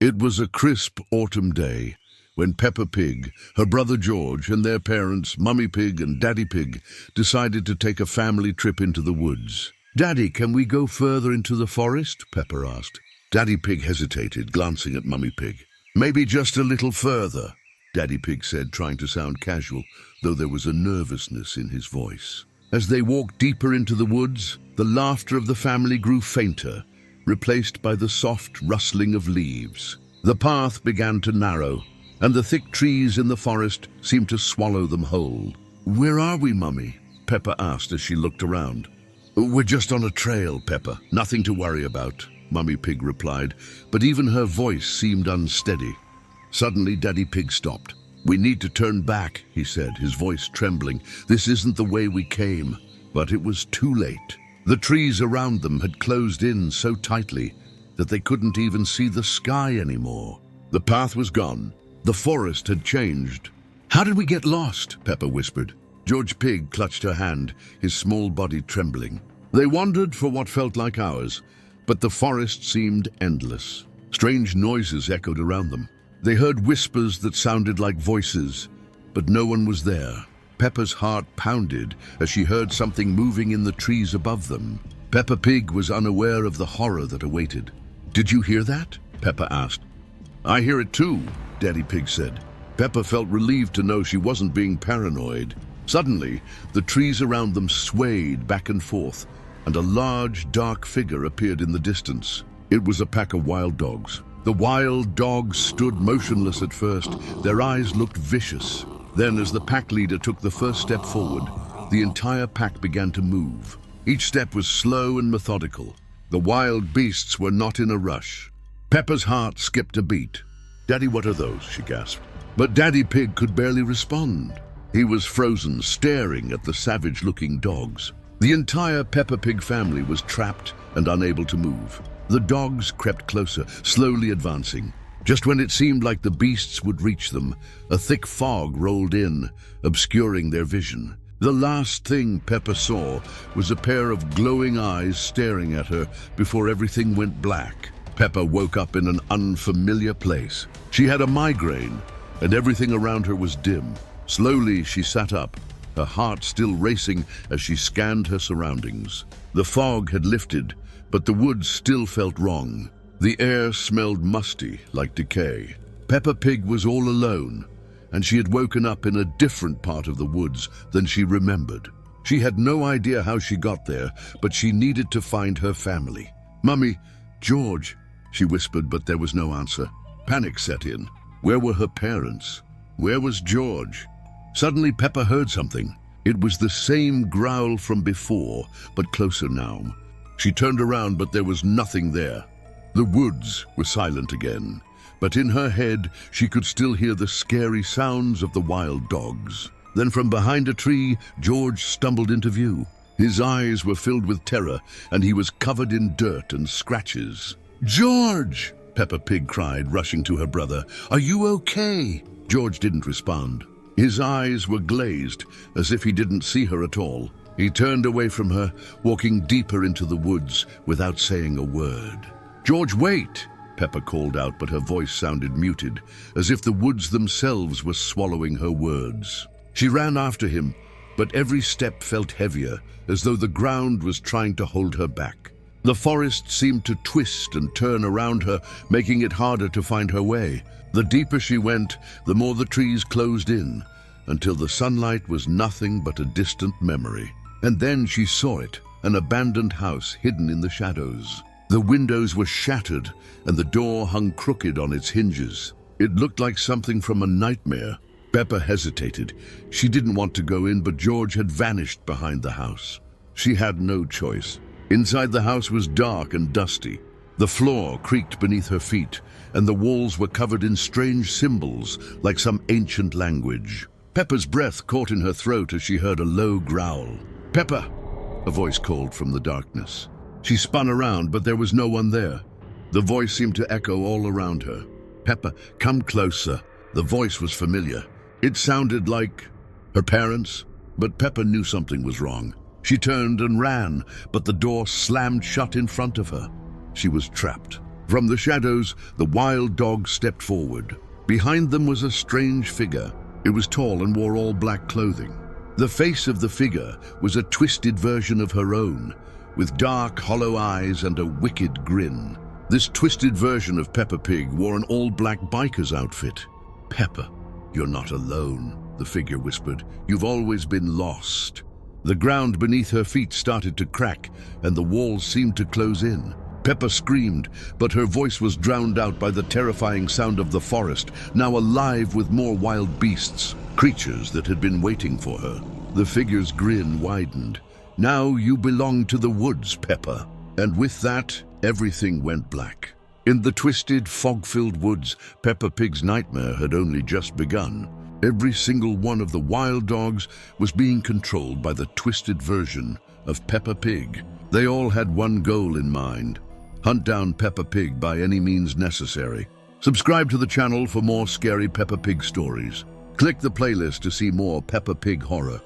It was a crisp autumn day when Peppa Pig, her brother George, and their parents, Mummy Pig and Daddy Pig, decided to take a family trip into the woods. "Daddy, can we go further into the forest?" Peppa asked. Daddy Pig hesitated, glancing at Mummy Pig. "Maybe just a little further," Daddy Pig said, trying to sound casual, though there was a nervousness in his voice. As they walked deeper into the woods, the laughter of the family grew fainter, replaced by the soft rustling of leaves. The path began to narrow, and the thick trees in the forest seemed to swallow them whole. "Where are we, Mummy?" Peppa asked as she looked around. "We're just on a trail, Peppa. Nothing to worry about," Mummy Pig replied, but even her voice seemed unsteady. Suddenly, Daddy Pig stopped. "We need to turn back," he said, his voice trembling. "This isn't the way we came." But it was too late. The trees around them had closed in so tightly that they couldn't even see the sky anymore. The path was gone. The forest had changed. "How did we get lost?" Peppa whispered. George Pig clutched her hand, his small body trembling. They wandered for what felt like hours, but the forest seemed endless. Strange noises echoed around them. They heard whispers that sounded like voices, but no one was there. Peppa's heart pounded as she heard something moving in the trees above them. Peppa Pig was unaware of the horror that awaited. "Did you hear that?" Peppa asked. "I hear it too," Daddy Pig said. Peppa felt relieved to know she wasn't being paranoid. Suddenly, the trees around them swayed back and forth, and a large, dark figure appeared in the distance. It was a pack of wild dogs. The wild dogs stood motionless at first. Their eyes looked vicious. Then, as the pack leader took the first step forward, the entire pack began to move. Each step was slow and methodical. The wild beasts were not in a rush. Peppa's heart skipped a beat. "Daddy, what are those?" she gasped. But Daddy Pig could barely respond. He was frozen, staring at the savage-looking dogs. The entire Peppa Pig family was trapped and unable to move. The dogs crept closer, slowly advancing. Just when it seemed like the beasts would reach them, a thick fog rolled in, obscuring their vision. The last thing Peppa saw was a pair of glowing eyes staring at her before everything went black. Peppa woke up in an unfamiliar place. She had a migraine, and everything around her was dim. Slowly, she sat up, her heart still racing as she scanned her surroundings. The fog had lifted, but the woods still felt wrong. The air smelled musty, like decay. Peppa Pig was all alone, and she had woken up in a different part of the woods than she remembered. She had no idea how she got there, but she needed to find her family. "Mummy, George," she whispered, but there was no answer. Panic set in. Where were her parents? Where was George? Suddenly, Peppa heard something. It was the same growl from before, but closer now. She turned around, but there was nothing there. The woods were silent again, but in her head she could still hear the scary sounds of the wild dogs. Then from behind a tree, George stumbled into view. His eyes were filled with terror, and he was covered in dirt and scratches. "George!" Peppa Pig cried, rushing to her brother. "Are you okay?" George didn't respond. His eyes were glazed, as if he didn't see her at all. He turned away from her, walking deeper into the woods without saying a word. "George, wait!" Peppa called out, but her voice sounded muted, as if the woods themselves were swallowing her words. She ran after him, but every step felt heavier, as though the ground was trying to hold her back. The forest seemed to twist and turn around her, making it harder to find her way. The deeper she went, the more the trees closed in, until the sunlight was nothing but a distant memory. And then she saw it, an abandoned house hidden in the shadows. The windows were shattered, and the door hung crooked on its hinges. It looked like something from a nightmare. Peppa hesitated. She didn't want to go in, but George had vanished behind the house. She had no choice. Inside the house was dark and dusty. The floor creaked beneath her feet, and the walls were covered in strange symbols, like some ancient language. Peppa's breath caught in her throat as she heard a low growl. "Peppa!" a voice called from the darkness. She spun around, but there was no one there. The voice seemed to echo all around her. "Peppa, come closer." The voice was familiar. It sounded like her parents, but Peppa knew something was wrong. She turned and ran, but the door slammed shut in front of her. She was trapped. From the shadows, the wild dog stepped forward. Behind them was a strange figure. It was tall and wore all black clothing. The face of the figure was a twisted version of her own, with dark, hollow eyes and a wicked grin. This twisted version of Peppa Pig wore an all-black biker's outfit. "Peppa, you're not alone," the figure whispered. "You've always been lost." The ground beneath her feet started to crack, and the walls seemed to close in. Peppa screamed, but her voice was drowned out by the terrifying sound of the forest, now alive with more wild beasts, creatures that had been waiting for her. The figure's grin widened. "Now you belong to the woods, Peppa." And with that, everything went black. In the twisted, fog-filled woods, Peppa Pig's nightmare had only just begun. Every single one of the wild dogs was being controlled by the twisted version of Peppa Pig. They all had one goal in mind: hunt down Peppa Pig by any means necessary. Subscribe to the channel for more scary Peppa Pig stories. Click the playlist to see more Peppa Pig horror.